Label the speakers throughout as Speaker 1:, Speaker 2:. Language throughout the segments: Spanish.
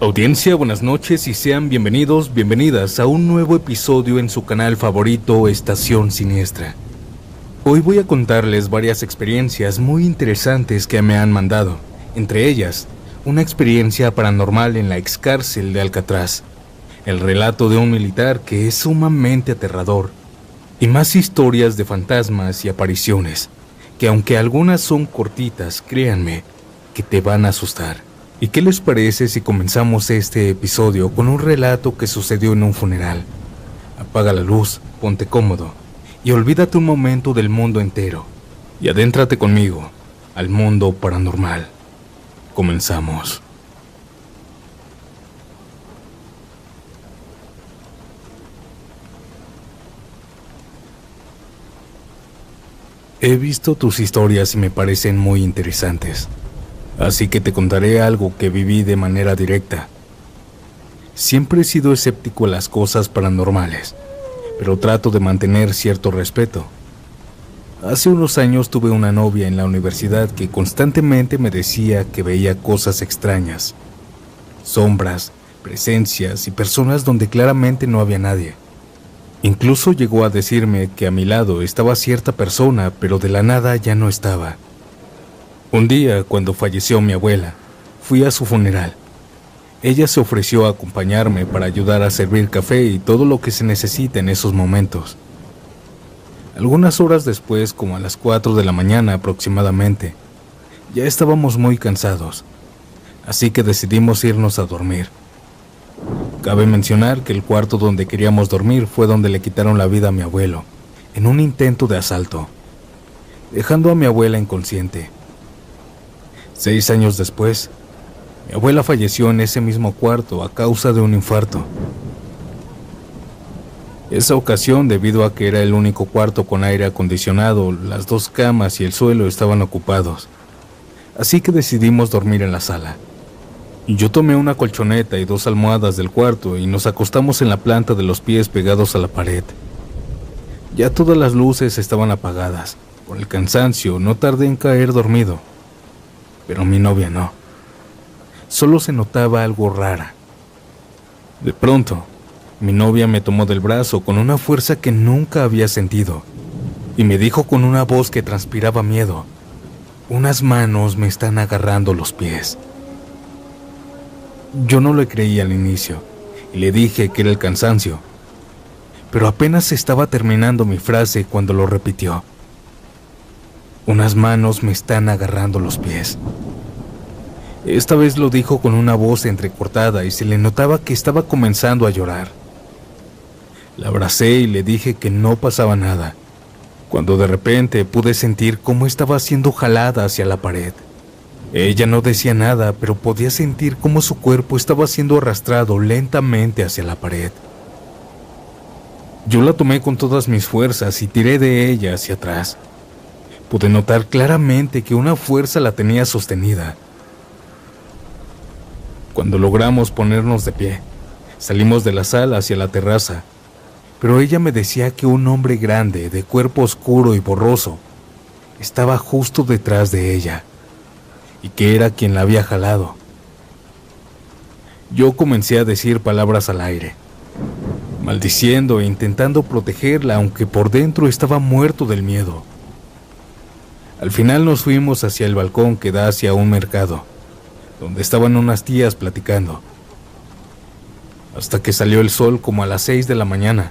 Speaker 1: Audiencia, buenas noches y sean bienvenidos, bienvenidas a un nuevo episodio en su canal favorito, Estación Siniestra. Hoy voy a contarles varias experiencias muy interesantes que me han mandado, entre ellas, una experiencia paranormal en la excárcel de Alcatraz, el relato de un militar que es sumamente aterrador, y más historias de fantasmas y apariciones, que aunque algunas son cortitas, créanme, que te van a asustar. ¿Y qué les parece si comenzamos este episodio con un relato que sucedió en un funeral? Apaga la luz, ponte cómodo y olvídate un momento del mundo entero y adéntrate conmigo al mundo paranormal. Comenzamos. He visto tus historias y me parecen muy interesantes. Así que te contaré algo que viví de manera directa. Siempre he sido escéptico a las cosas paranormales, pero trato de mantener cierto respeto. Hace unos años tuve una novia en la universidad que constantemente me decía que veía cosas extrañas, sombras, presencias y personas donde claramente no había nadie. Incluso llegó a decirme que a mi lado estaba cierta persona, pero de la nada ya no estaba. Un día, cuando falleció mi abuela, fui a su funeral. Ella se ofreció a acompañarme para ayudar a servir café y todo lo que se necesita en esos momentos. Algunas horas después, como a las 4 de la mañana aproximadamente, ya estábamos muy cansados, así que decidimos irnos a dormir. Cabe mencionar que el cuarto donde queríamos dormir fue donde le quitaron la vida a mi abuelo, en un intento de asalto, dejando a mi abuela inconsciente. 6 años después, mi abuela falleció en ese mismo cuarto a causa de un infarto. Esa ocasión, debido a que era el único cuarto con aire acondicionado, las 2 camas y el suelo estaban ocupados, así que decidimos dormir en la sala. Yo tomé una colchoneta y 2 almohadas del cuarto y nos acostamos en la planta de los pies pegados a la pared. Ya todas las luces estaban apagadas. Por el cansancio, no tardé en caer dormido. Pero mi novia no. Solo se notaba algo rara. De pronto, mi novia me tomó del brazo con una fuerza que nunca había sentido y me dijo con una voz que transpiraba miedo: "Unas manos me están agarrando los pies". Yo no le creí al inicio y le dije que era el cansancio, pero apenas estaba terminando mi frase cuando lo repitió: "Unas manos me están agarrando los pies". Esta vez lo dijo con una voz entrecortada y se le notaba que estaba comenzando a llorar. La abracé y le dije que no pasaba nada, cuando de repente pude sentir cómo estaba siendo jalada hacia la pared. Ella no decía nada, pero podía sentir cómo su cuerpo estaba siendo arrastrado lentamente hacia la pared. Yo la tomé con todas mis fuerzas y tiré de ella hacia atrás. Pude notar claramente que una fuerza la tenía sostenida. Cuando logramos ponernos de pie, salimos de la sala hacia la terraza, pero ella me decía que un hombre grande, de cuerpo oscuro y borroso, estaba justo detrás de ella, y que era quien la había jalado. Yo comencé a decir palabras al aire, maldiciendo e intentando protegerla, aunque por dentro estaba muerto del miedo. Al final nos fuimos hacia el balcón que da hacia un mercado, donde estaban unas tías platicando. Hasta que salió el sol como a las 6 de la mañana,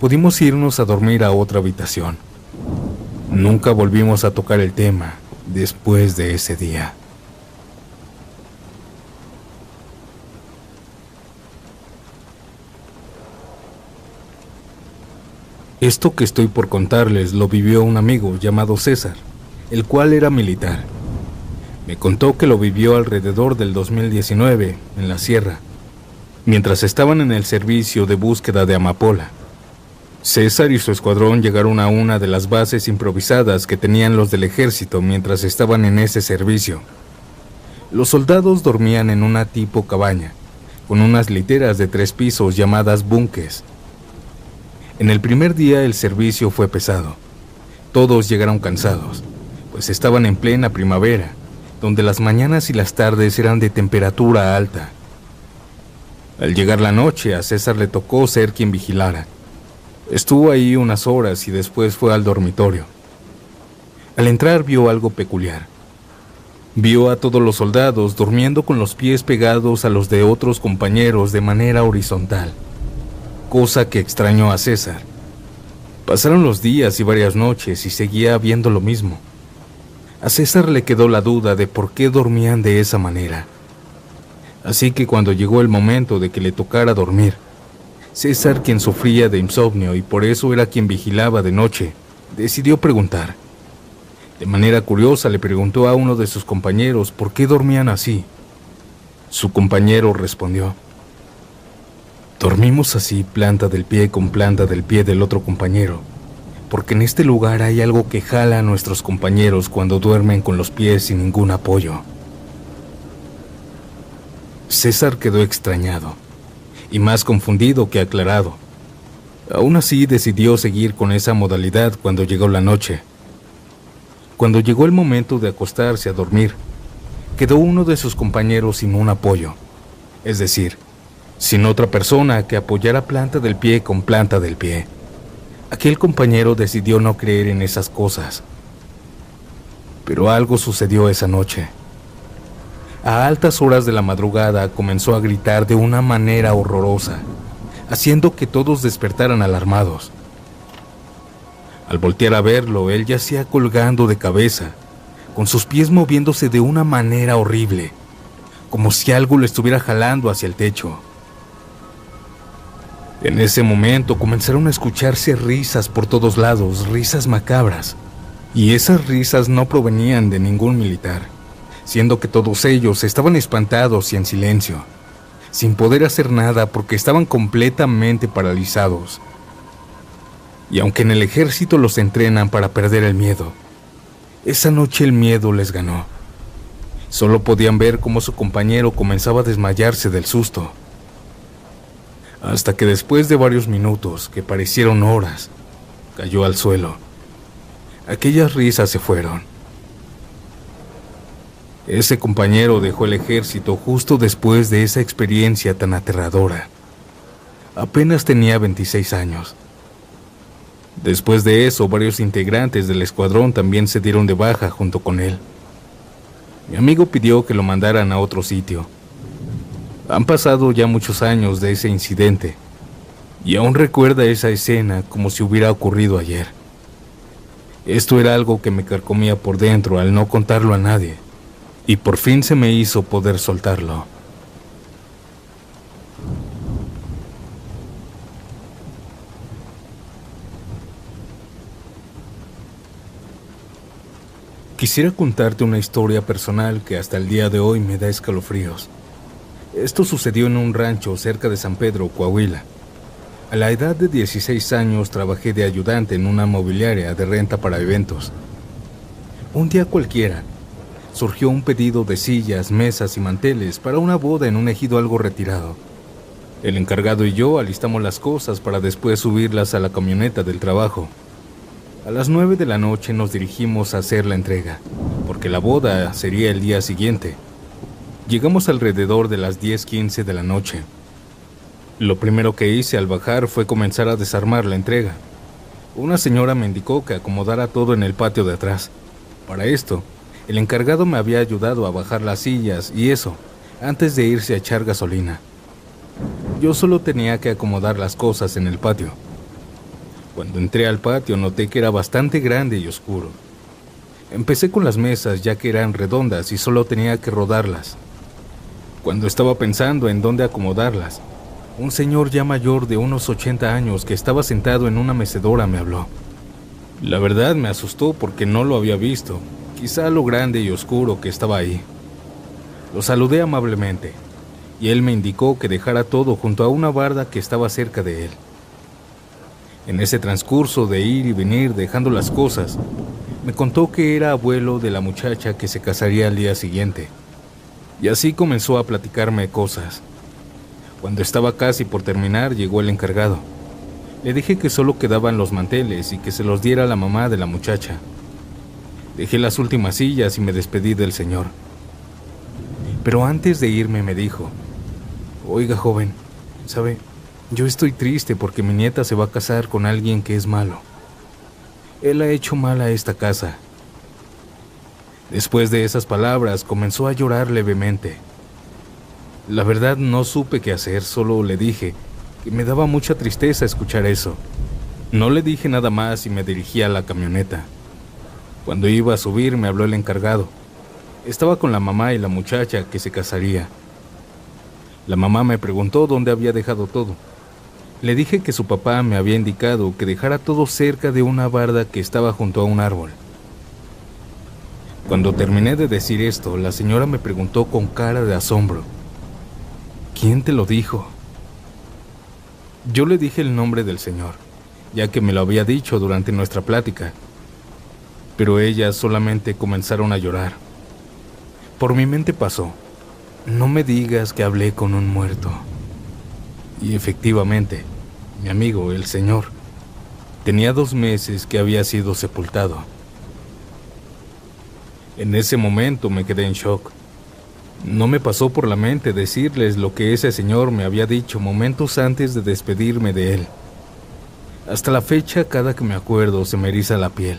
Speaker 1: pudimos irnos a dormir a otra habitación. Nunca volvimos a tocar el tema después de ese día. Esto que estoy por contarles lo vivió un amigo llamado César, el cual era militar. Me contó que lo vivió alrededor del 2019, en la sierra, mientras estaban en el servicio de búsqueda de amapola. César y su escuadrón llegaron a una de las bases improvisadas que tenían los del ejército mientras estaban en ese servicio. Los soldados dormían en una tipo cabaña, con unas literas de 3 pisos llamadas búnkers. En el primer día el servicio fue pesado. Todos llegaron cansados, pues estaban en plena primavera, donde las mañanas y las tardes eran de temperatura alta. Al llegar la noche, a César le tocó ser quien vigilara. Estuvo ahí unas horas y después fue al dormitorio. Al entrar vio algo peculiar. Vio a todos los soldados durmiendo con los pies pegados a los de otros compañeros de manera horizontal, cosa que extrañó a César. Pasaron los días y varias noches y seguía viendo lo mismo. A César le quedó la duda de por qué dormían de esa manera. Así que cuando llegó el momento de que le tocara dormir, César, quien sufría de insomnio y por eso era quien vigilaba de noche, decidió preguntar. De manera curiosa le preguntó a uno de sus compañeros por qué dormían así. Su compañero respondió: dormimos así, planta del pie con planta del pie del otro compañero, porque en este lugar hay algo que jala a nuestros compañeros cuando duermen con los pies sin ningún apoyo. César quedó extrañado y más confundido que aclarado. Aún así decidió seguir con esa modalidad cuando llegó la noche. Cuando llegó el momento de acostarse a dormir, quedó uno de sus compañeros sin un apoyo, es decir, sin otra persona que apoyara planta del pie con planta del pie. Aquel compañero decidió no creer en esas cosas. Pero algo sucedió esa noche. A altas horas de la madrugada comenzó a gritar de una manera horrorosa, haciendo que todos despertaran alarmados. Al voltear a verlo, él yacía colgando de cabeza, con sus pies moviéndose de una manera horrible, como si algo lo estuviera jalando hacia el techo. En ese momento comenzaron a escucharse risas por todos lados, risas macabras, y esas risas no provenían de ningún militar, siendo que todos ellos estaban espantados y en silencio, sin poder hacer nada porque estaban completamente paralizados. Y aunque en el ejército los entrenan para perder el miedo, esa noche el miedo les ganó. Solo podían ver cómo su compañero comenzaba a desmayarse del susto. Hasta que después de varios minutos, que parecieron horas, cayó al suelo. Aquellas risas se fueron. Ese compañero dejó el ejército justo después de esa experiencia tan aterradora. Apenas tenía 26 años. Después de eso, varios integrantes del escuadrón también se dieron de baja junto con él. Mi amigo pidió que lo mandaran a otro sitio. Han pasado ya muchos años de ese incidente, y aún recuerda esa escena como si hubiera ocurrido ayer. Esto era algo que me carcomía por dentro al no contarlo a nadie, y por fin se me hizo poder soltarlo. Quisiera contarte una historia personal que hasta el día de hoy me da escalofríos. Esto sucedió en un rancho cerca de San Pedro, Coahuila. A la edad de 16 años trabajé de ayudante en una mobiliaria de renta para eventos. Un día cualquiera, surgió un pedido de sillas, mesas y manteles para una boda en un ejido algo retirado. El encargado y yo alistamos las cosas para después subirlas a la camioneta del trabajo. A las 9 de la noche nos dirigimos a hacer la entrega, porque la boda sería el día siguiente. Llegamos alrededor de las 10:15 de la noche. Lo primero que hice al bajar fue comenzar a desarmar la entrega. Una señora me indicó que acomodara todo en el patio de atrás. Para esto, el encargado me había ayudado a bajar las sillas y eso, antes de irse a echar gasolina. Yo solo tenía que acomodar las cosas en el patio. Cuando entré al patio noté que era bastante grande y oscuro. Empecé con las mesas ya que eran redondas y solo tenía que rodarlas. Cuando estaba pensando en dónde acomodarlas, un señor ya mayor de unos 80 años que estaba sentado en una mecedora me habló. La verdad me asustó porque no lo había visto, quizá lo grande y oscuro que estaba ahí. Lo saludé amablemente y él me indicó que dejara todo junto a una barda que estaba cerca de él. En ese transcurso de ir y venir dejando las cosas, me contó que era abuelo de la muchacha que se casaría al día siguiente. Y así comenzó a platicarme cosas. Cuando estaba casi por terminar, llegó el encargado. Le dije que solo quedaban los manteles y que se los diera a la mamá de la muchacha. Dejé las últimas sillas y me despedí del señor. Pero antes de irme me dijo: «Oiga, joven, ¿Sabe? Yo estoy triste porque mi nieta se va a casar con alguien que es malo. Él ha hecho mal a esta casa. Después de esas palabras comenzó a llorar levemente. La verdad no supe qué hacer, solo le dije que me daba mucha tristeza escuchar eso. No le dije nada más y me dirigí a la camioneta. Cuando iba a subir me habló el encargado. Estaba con la mamá y la muchacha que se casaría. La mamá me preguntó dónde había dejado todo. Le dije que su papá me había indicado que dejara todo cerca de una barda que estaba junto a un árbol. Cuando terminé de decir esto, la señora me preguntó con cara de asombro: ¿quién te lo dijo? Yo le dije el nombre del señor, ya que me lo había dicho durante nuestra plática. Pero ellas solamente comenzaron a llorar. Por mi mente pasó: no me digas que hablé con un muerto. Y efectivamente, mi amigo, el señor, tenía 2 meses que había sido sepultado. En ese momento me quedé en shock. No me pasó por la mente decirles lo que ese señor me había dicho momentos antes de despedirme de él. Hasta la fecha, cada que me acuerdo, se me eriza la piel,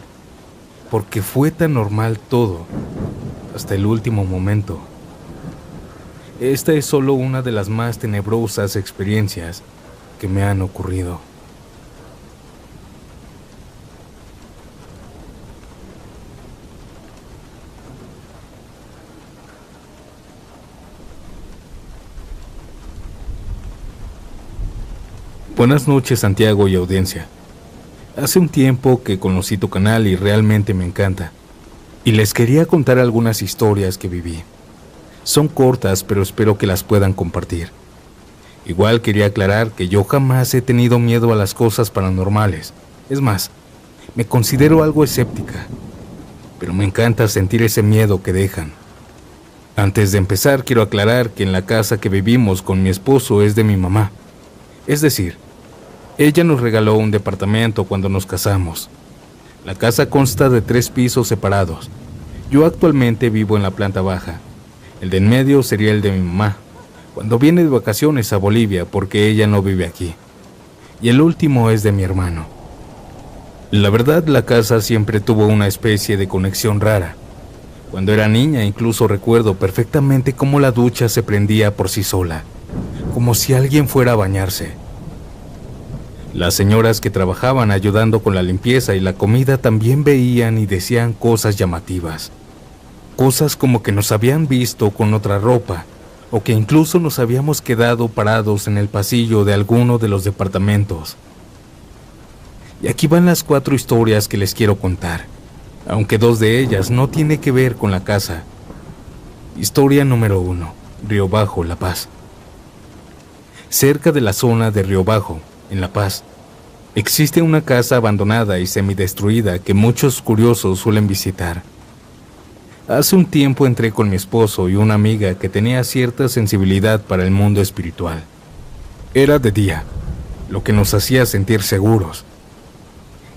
Speaker 1: porque fue tan normal todo, hasta el último momento. Esta es solo una de las más tenebrosas experiencias que me han ocurrido. Buenas noches, Santiago y audiencia. Hace un tiempo que conocí tu canal y realmente me encanta. Y les quería contar algunas historias que viví. Son cortas, pero espero que las puedan compartir. Igual quería aclarar que yo jamás he tenido miedo a las cosas paranormales. Es más, me considero algo escéptica, pero me encanta sentir ese miedo que dejan. Antes de empezar, quiero aclarar que en la casa que vivimos con mi esposo es de mi mamá. Es decir, ella nos regaló un departamento cuando nos casamos. La casa consta de 3 pisos separados. Yo actualmente vivo en la planta baja. El de en medio sería el de mi mamá, cuando viene de vacaciones a Bolivia porque ella no vive aquí. Y el último es de mi hermano. La verdad, la casa siempre tuvo una especie de conexión rara. Cuando era niña incluso recuerdo perfectamente cómo la ducha se prendía por sí sola, como si alguien fuera a bañarse. Las señoras que trabajaban ayudando con la limpieza y la comida también veían y decían cosas llamativas. Cosas como que nos habían visto con otra ropa, o que incluso nos habíamos quedado parados en el pasillo de alguno de los departamentos. Y aquí van las 4 historias que les quiero contar, aunque 2 de ellas no tienen que ver con la casa. Historia número 1, Río Bajo, La Paz. Cerca de la zona de Río Bajo, en La Paz, existe una casa abandonada y semidestruida que muchos curiosos suelen visitar. Hace un tiempo entré con mi esposo y una amiga que tenía cierta sensibilidad para el mundo espiritual. Era de día, lo que nos hacía sentir seguros.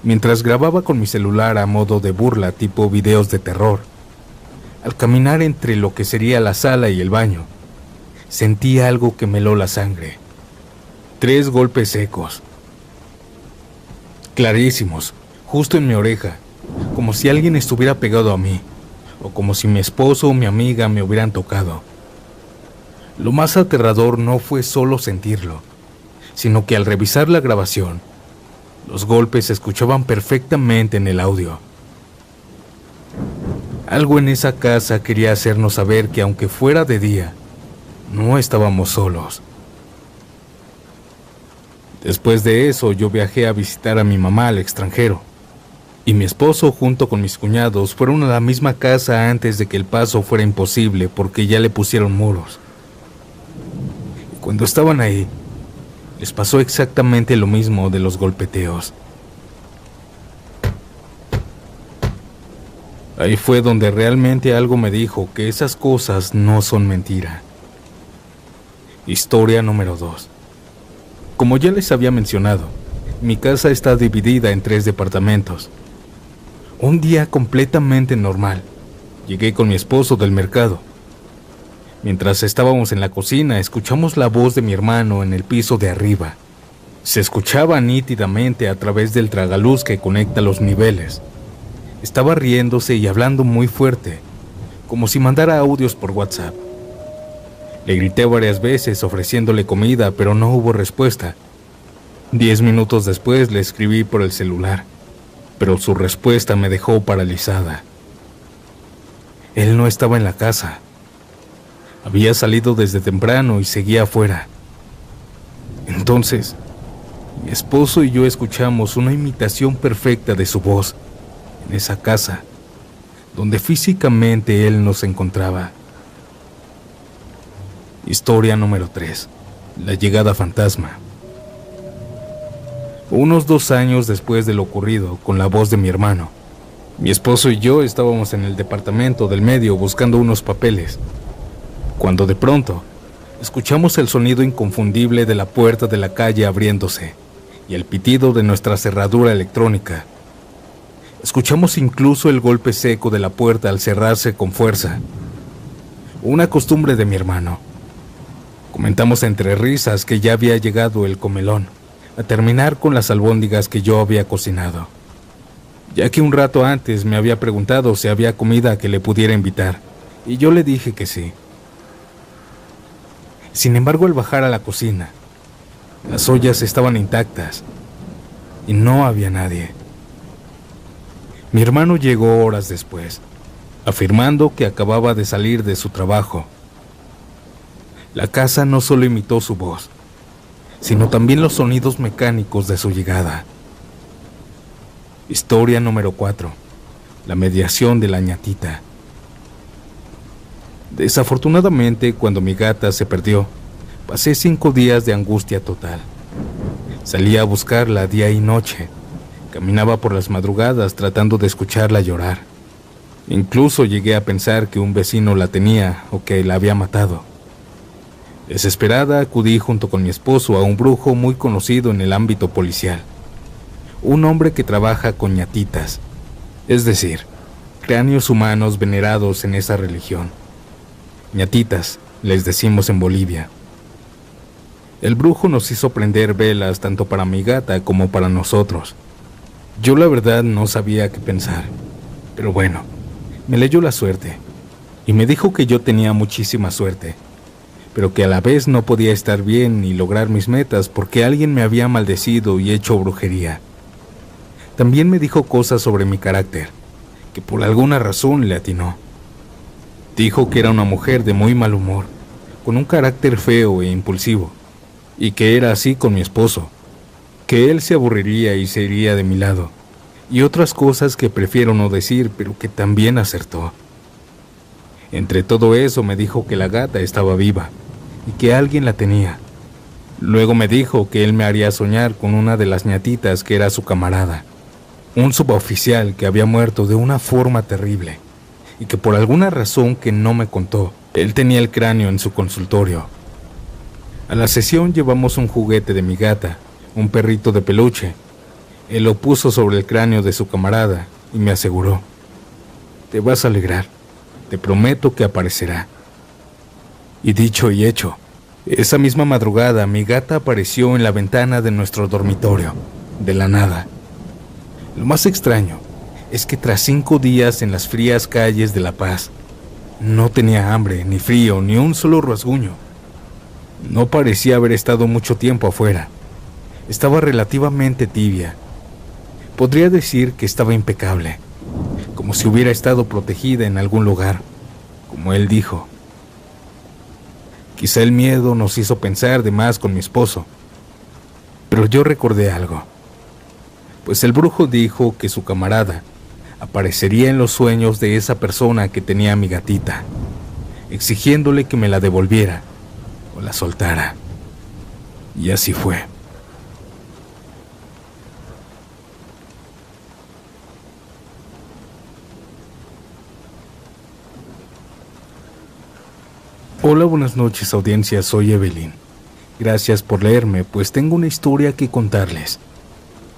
Speaker 1: Mientras grababa con mi celular a modo de burla tipo videos de terror, al caminar entre lo que sería la sala y el baño, sentí algo que me heló la sangre. 3 golpes secos, clarísimos, justo en mi oreja, como si alguien estuviera pegado a mí, o como si mi esposo o mi amiga me hubieran tocado. Lo más aterrador no fue solo sentirlo, sino que al revisar la grabación, los golpes se escuchaban perfectamente en el audio. Algo en esa casa quería hacernos saber que aunque fuera de día, no estábamos solos. Después de eso, yo viajé a visitar a mi mamá al extranjero, y mi esposo junto con mis cuñados fueron a la misma casa antes de que el paso fuera imposible porque ya le pusieron muros. Y cuando estaban ahí, les pasó exactamente lo mismo de los golpeteos. Ahí fue donde realmente algo me dijo que esas cosas no son mentira. Historia número 2. Como ya les había mencionado, mi casa está dividida en 3 departamentos. Un día completamente normal, llegué con mi esposo del mercado. Mientras estábamos en la cocina, escuchamos la voz de mi hermano en el piso de arriba. Se escuchaba nítidamente a través del tragaluz que conecta los niveles. Estaba riéndose y hablando muy fuerte, como si mandara audios por WhatsApp. Le grité varias veces ofreciéndole comida, pero no hubo respuesta. 10 minutos después le escribí por el celular, pero su respuesta me dejó paralizada. Él no estaba en la casa. Había salido desde temprano y seguía afuera. Entonces, mi esposo y yo escuchamos una imitación perfecta de su voz en esa casa, donde físicamente él nos encontraba. Historia número 3. La llegada fantasma. Unos 2 años después de lo ocurrido con la voz de mi hermano, mi esposo y yo estábamos en el departamento del medio buscando unos papeles, cuando de pronto escuchamos el sonido inconfundible de la puerta de la calle abriéndose y el pitido de nuestra cerradura electrónica. Escuchamos incluso el golpe seco de la puerta al cerrarse con fuerza. Una costumbre de mi hermano. Comentamos entre risas que ya había llegado el comelón a terminar con las albóndigas que yo había cocinado, ya que un rato antes me había preguntado si había comida que le pudiera invitar, y yo le dije que sí. Sin embargo, al bajar a la cocina, las ollas estaban intactas y no había nadie. Mi hermano llegó horas después, afirmando que acababa de salir de su trabajo. La casa no solo imitó su voz, sino también los sonidos mecánicos de su llegada. Historia número 4. La mediación de la ñatita. Desafortunadamente, cuando mi gata se perdió, pasé 5 días de angustia total. Salía a buscarla día y noche. Caminaba por las madrugadas tratando de escucharla llorar. Incluso llegué a pensar que un vecino la tenía o que la había matado. Desesperada, acudí junto con mi esposo a un brujo muy conocido en el ámbito policial. Un hombre que trabaja con ñatitas, es decir, cráneos humanos venerados en esa religión. ñatitas, les decimos en Bolivia. El brujo nos hizo prender velas tanto para mi gata como para nosotros. Yo la verdad no sabía qué pensar, pero bueno, me leyó la suerte y me dijo que yo tenía muchísima suerte, pero que a la vez no podía estar bien ni lograr mis metas porque alguien me había maldecido y hecho brujería. También me dijo cosas sobre mi carácter, que por alguna razón le atinó. Dijo que era una mujer de muy mal humor, con un carácter feo e impulsivo, y que era así con mi esposo, que él se aburriría y se iría de mi lado, y otras cosas que prefiero no decir, pero que también acertó. Entre todo eso me dijo que la gata estaba viva, y que alguien la tenía. Luego me dijo que él me haría soñar con una de las ñatitas que era su camarada, un suboficial que había muerto de una forma terrible, y que por alguna razón que no me contó, él tenía el cráneo en su consultorio. A la sesión llevamos un juguete de mi gata, un perrito de peluche. Él lo puso sobre el cráneo de su camarada y me aseguró: «Te vas a alegrar, te prometo que aparecerá». Y dicho y hecho, esa misma madrugada mi gata apareció en la ventana de nuestro dormitorio, de la nada. Lo más extraño es que tras 5 días en las frías calles de La Paz, no tenía hambre, ni frío, ni un solo rasguño. No parecía haber estado mucho tiempo afuera. Estaba relativamente tibia. Podría decir que estaba impecable, como si hubiera estado protegida en algún lugar, como él dijo. Quizá el miedo nos hizo pensar de más con mi esposo, pero yo recordé algo, pues el brujo dijo que su camarada aparecería en los sueños de esa persona que tenía a mi gatita, exigiéndole que me la devolviera o la soltara. Y así fue. Hola, buenas noches audiencia, soy Evelyn. Gracias por leerme, pues tengo una historia que contarles.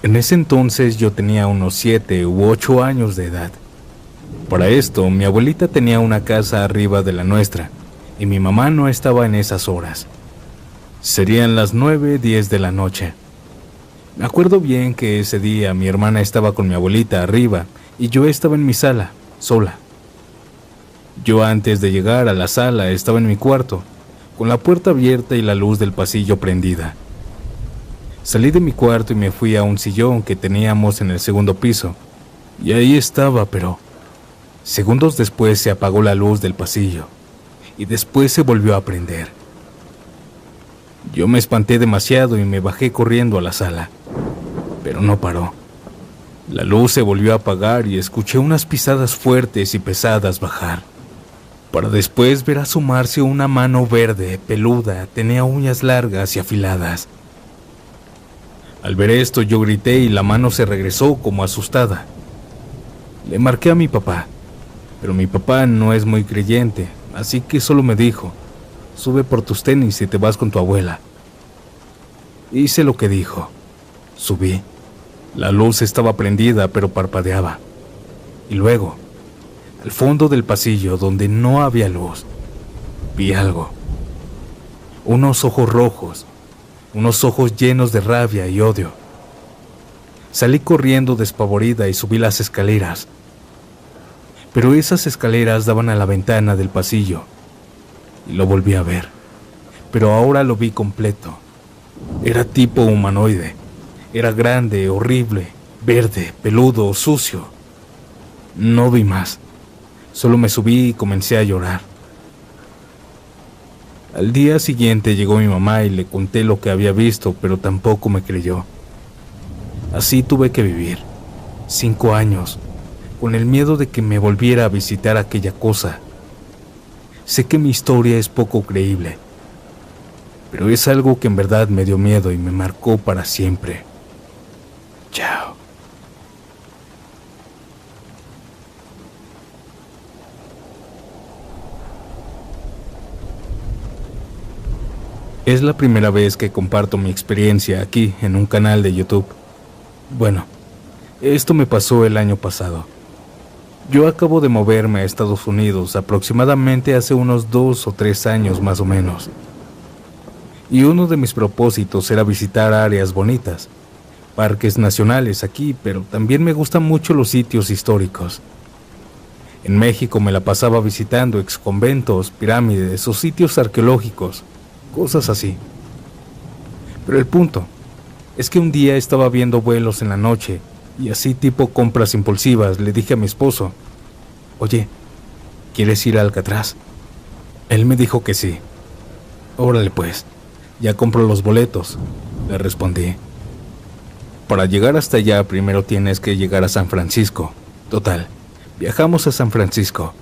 Speaker 1: En ese entonces yo tenía unos 7 u 8 años de edad. Para esto, mi abuelita tenía una casa arriba de la nuestra, y mi mamá no estaba en esas horas. Serían las 9:10 de la noche. Me acuerdo bien que ese día mi hermana estaba con mi abuelita arriba y yo estaba en mi sala, sola. Yo antes de llegar a la sala estaba en mi cuarto, con la puerta abierta y la luz del pasillo prendida. Salí de mi cuarto y me fui a un sillón que teníamos en el segundo piso, y ahí estaba, pero segundos después se apagó la luz del pasillo, y después se volvió a prender. Yo me espanté demasiado y me bajé corriendo a la sala, pero no paró. La luz se volvió a apagar y escuché unas pisadas fuertes y pesadas bajar, para después ver asomarse una mano verde, peluda, tenía uñas largas y afiladas. Al ver esto yo grité y la mano se regresó como asustada. Le marqué a mi papá, pero mi papá no es muy creyente, así que solo me dijo: sube por tus tenis y te vas con tu abuela. Hice lo que dijo. Subí. La luz estaba prendida pero parpadeaba. Y luego, al fondo del pasillo donde no había luz, vi algo. Unos ojos rojos, unos ojos llenos de rabia y odio. Salí corriendo despavorida y subí las escaleras. Pero esas escaleras daban a la ventana del pasillo. Y lo volví a ver, pero ahora lo vi completo. Era tipo humanoide. Era grande, horrible, verde, peludo, sucio. No vi más. Solo me subí y comencé a llorar. Al día siguiente llegó mi mamá y le conté lo que había visto, pero tampoco me creyó. Así tuve que vivir 5 años, con el miedo de que me volviera a visitar aquella cosa. Sé que mi historia es poco creíble, pero es algo que en verdad me dio miedo y me marcó para siempre. Chao. Es la primera vez que comparto mi experiencia aquí en un canal de YouTube. Bueno, esto me pasó el año pasado. Yo acabo de moverme a Estados Unidos aproximadamente hace unos 2 o 3 años más o menos. Y uno de mis propósitos era visitar áreas bonitas, parques nacionales aquí, pero también me gustan mucho los sitios históricos. En México me la pasaba visitando exconventos, pirámides o sitios arqueológicos, cosas así. Pero el punto es que un día estaba viendo vuelos en la noche y así tipo compras impulsivas le dije a mi esposo: oye, ¿quieres ir a Alcatraz? Él me dijo que sí. Órale pues, ya compro los boletos, le respondí. Para llegar hasta allá primero tienes que llegar a San Francisco. Total, viajamos a San Francisco.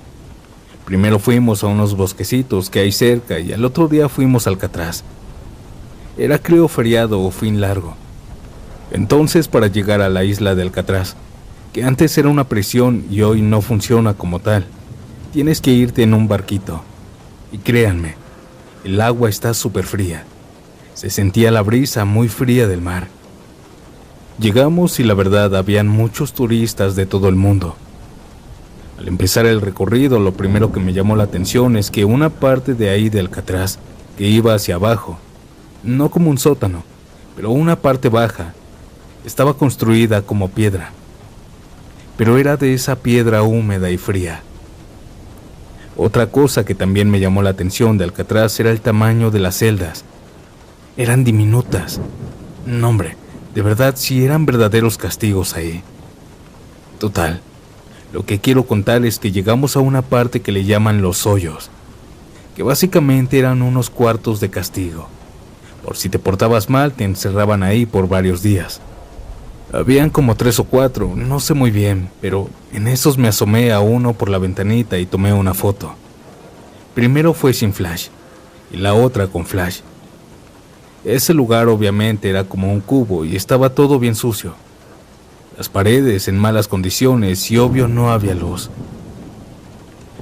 Speaker 1: Primero fuimos a unos bosquecitos que hay cerca y al otro día fuimos a Alcatraz. Era creo feriado o fin largo. Entonces para llegar a la isla de Alcatraz, que antes era una prisión y hoy no funciona como tal, tienes que irte en un barquito. Y créanme, el agua está súper fría. Se sentía la brisa muy fría del mar. Llegamos y la verdad habían muchos turistas de todo el mundo. Al empezar el recorrido, lo primero que me llamó la atención es que una parte de ahí de Alcatraz, que iba hacia abajo, no como un sótano, pero una parte baja, estaba construida como piedra. Pero era de esa piedra húmeda y fría. Otra cosa que también me llamó la atención de Alcatraz era el tamaño de las celdas. Eran diminutas. No, hombre, de verdad sí eran verdaderos castigos ahí. Total. Lo que quiero contar es que llegamos a una parte que le llaman los hoyos, que básicamente eran unos cuartos de castigo. Por si te portabas mal, te encerraban ahí por varios días. Habían como 3 o 4, no sé muy bien, pero en esos me asomé a uno por la ventanita y tomé una foto. Primero fue sin flash, y la otra con flash. Ese lugar obviamente era como un cubo y estaba todo bien sucio. Las paredes en malas condiciones y obvio no había luz.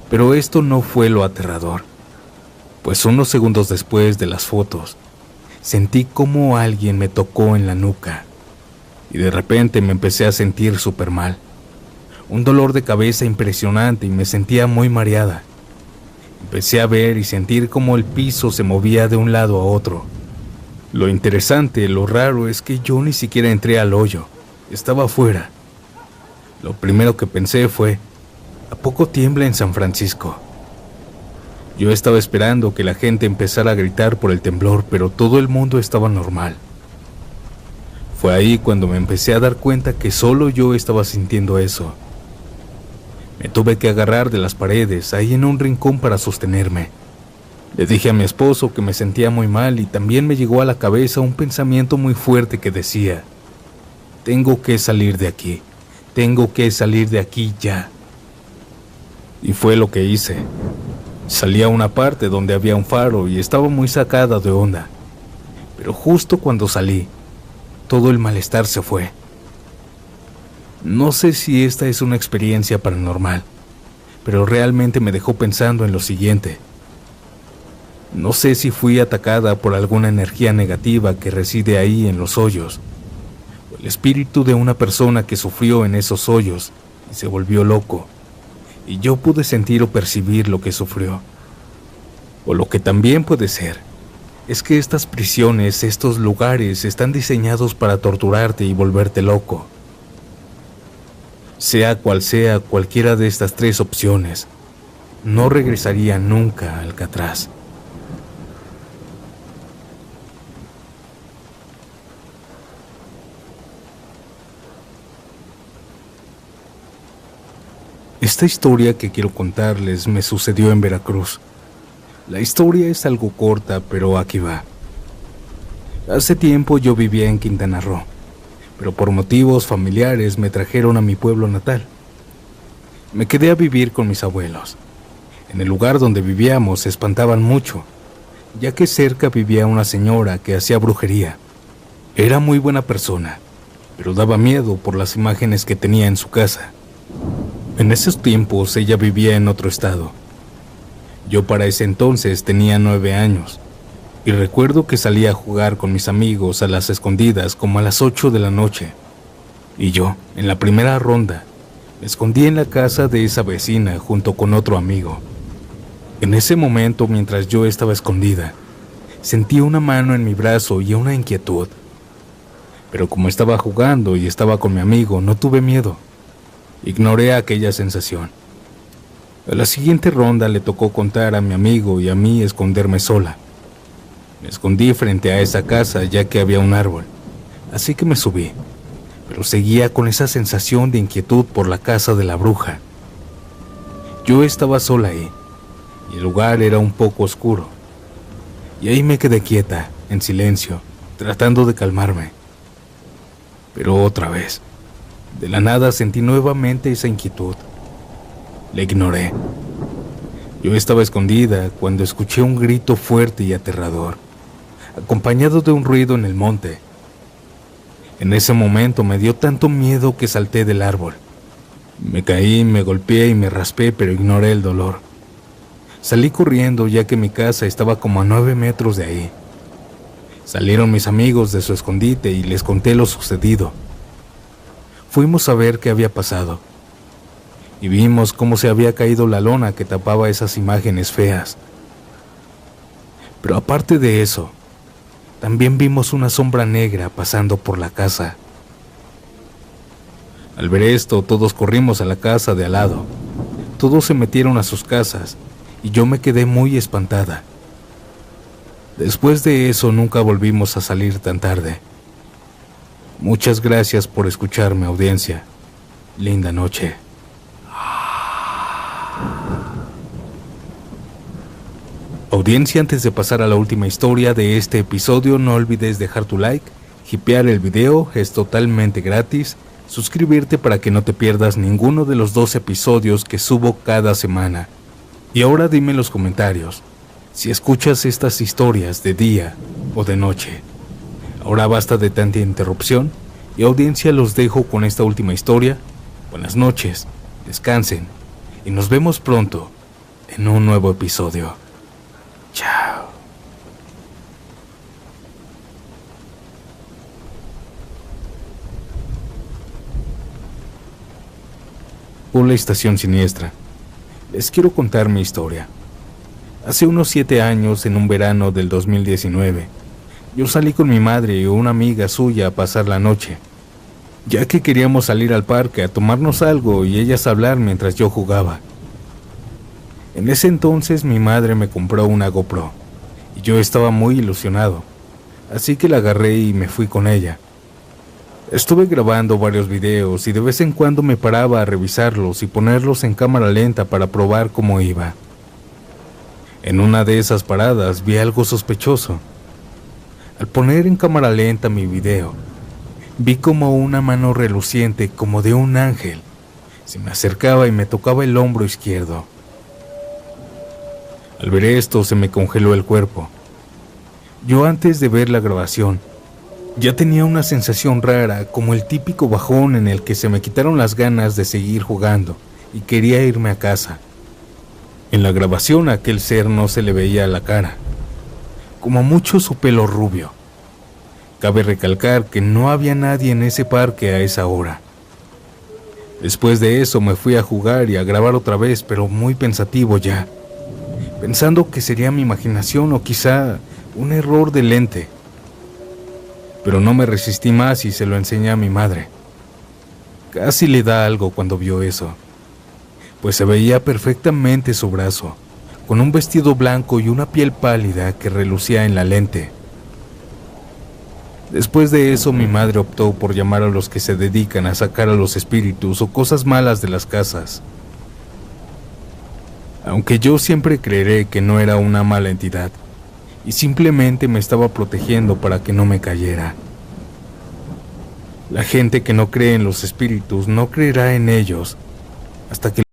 Speaker 1: Pero esto no fue lo aterrador, pues unos segundos después de las fotos, sentí como alguien me tocó en la nuca y de repente me empecé a sentir súper mal. Un dolor de cabeza impresionante y me sentía muy mareada. Empecé a ver y sentir cómo el piso se movía de un lado a otro. Lo interesante, lo raro es que yo ni siquiera entré al hoyo, estaba afuera. Lo primero que pensé fue, ¿a poco tiembla en San Francisco? Yo estaba esperando que la gente empezara a gritar por el temblor, pero todo el mundo estaba normal. Fue ahí cuando me empecé a dar cuenta que solo yo estaba sintiendo eso. Me tuve que agarrar de las paredes, ahí en un rincón para sostenerme. Le dije a mi esposo que me sentía muy mal y también me llegó a la cabeza un pensamiento muy fuerte que decía, tengo que salir de aquí, tengo que salir de aquí ya. Y fue lo que hice. Salí a una parte donde había un faro y estaba muy sacada de onda. Pero justo cuando salí, todo el malestar se fue. No sé si esta es una experiencia paranormal, pero realmente me dejó pensando en lo siguiente. No sé si fui atacada por alguna energía negativa que reside ahí en los hoyos, o el espíritu de una persona que sufrió en esos hoyos y se volvió loco, y yo pude sentir o percibir lo que sufrió. O lo que también puede ser, es que estas prisiones, estos lugares, están diseñados para torturarte y volverte loco. Sea cual sea cualquiera de estas tres opciones, no regresaría nunca a Alcatraz. Esta historia que quiero contarles me sucedió en Veracruz. La historia es algo corta, pero aquí va. Hace tiempo yo vivía en Quintana Roo, pero por motivos familiares me trajeron a mi pueblo natal. Me quedé a vivir con mis abuelos. En el lugar donde vivíamos se espantaban mucho, ya que cerca vivía una señora que hacía brujería. Era muy buena persona, pero daba miedo por las imágenes que tenía en su casa. En esos tiempos ella vivía en otro estado. Yo para ese entonces tenía 9 años y recuerdo que salía a jugar con mis amigos a las escondidas como a las 8 de la noche. Y yo, en la primera ronda, me escondí en la casa de esa vecina junto con otro amigo. En ese momento, mientras yo estaba escondida, sentí una mano en mi brazo y una inquietud. Pero como estaba jugando y estaba con mi amigo, no tuve miedo. Ignoré aquella sensación. A la siguiente ronda le tocó contar a mi amigo y a mí esconderme sola. Me escondí frente a esa casa ya que había un árbol, así que me subí, pero seguía con esa sensación de inquietud por la casa de la bruja. Yo estaba sola ahí, y el lugar era un poco oscuro, y ahí me quedé quieta, en silencio, tratando de calmarme. Pero otra vez, de la nada sentí nuevamente esa inquietud. La ignoré. Yo estaba escondida cuando escuché un grito fuerte y aterrador, acompañado de un ruido en el monte. En ese momento me dio tanto miedo que salté del árbol. Me caí, me golpeé y me raspé, pero ignoré el dolor. Salí corriendo ya que mi casa estaba como a 9 metros de ahí. Salieron mis amigos de su escondite y les conté lo sucedido. Fuimos a ver qué había pasado y vimos cómo se había caído la lona que tapaba esas imágenes feas. Pero aparte de eso, también vimos una sombra negra pasando por la casa. Al ver esto, todos corrimos a la casa de al lado. Todos se metieron a sus casas y yo me quedé muy espantada. Después de eso nunca volvimos a salir tan tarde. Muchas gracias por escucharme, audiencia. Linda noche. Audiencia, antes de pasar a la última historia de este episodio, no olvides dejar tu like, hipear el video, es totalmente gratis, suscribirte para que no te pierdas ninguno de los 2 episodios que subo cada semana. Y ahora dime en los comentarios si escuchas estas historias de día o de noche. Ahora basta de tanta interrupción y, audiencia, los dejo con esta última historia. Buenas noches, descansen y nos vemos pronto en un nuevo episodio. Chao. Hola, Estación Siniestra. Les quiero contar mi historia. Hace unos 7 años, en un verano del 2019, yo salí con mi madre y una amiga suya a pasar la noche, ya que queríamos salir al parque a tomarnos algo y ellas a hablar mientras yo jugaba. En ese entonces mi madre me compró una GoPro y yo estaba muy ilusionado, así que la agarré y me fui con ella. Estuve grabando varios videos y de vez en cuando me paraba a revisarlos y ponerlos en cámara lenta para probar cómo iba. En una de esas paradas vi algo sospechoso. Al poner en cámara lenta mi video, vi como una mano reluciente como de un ángel se me acercaba y me tocaba el hombro izquierdo. Al ver esto se me congeló el cuerpo. Yo antes de ver la grabación ya tenía una sensación rara, como el típico bajón en el que se me quitaron las ganas de seguir jugando y quería irme a casa. En la grabación a aquel ser no se le veía la cara, como mucho su pelo rubio. Cabe recalcar que no había nadie en ese parque a esa hora. Después de eso me fui a jugar y a grabar otra vez, pero muy pensativo ya, pensando que sería mi imaginación o quizá un error de lente. Pero no me resistí más y se lo enseñé a mi madre. Casi le da algo cuando vio eso, pues se veía perfectamente su brazo, con un vestido blanco y una piel pálida que relucía en la lente. Después de eso mi madre optó por llamar a los que se dedican a sacar a los espíritus o cosas malas de las casas. Aunque yo siempre creeré que no era una mala entidad, y simplemente me estaba protegiendo para que no me cayera. La gente que no cree en los espíritus no creerá en ellos hasta que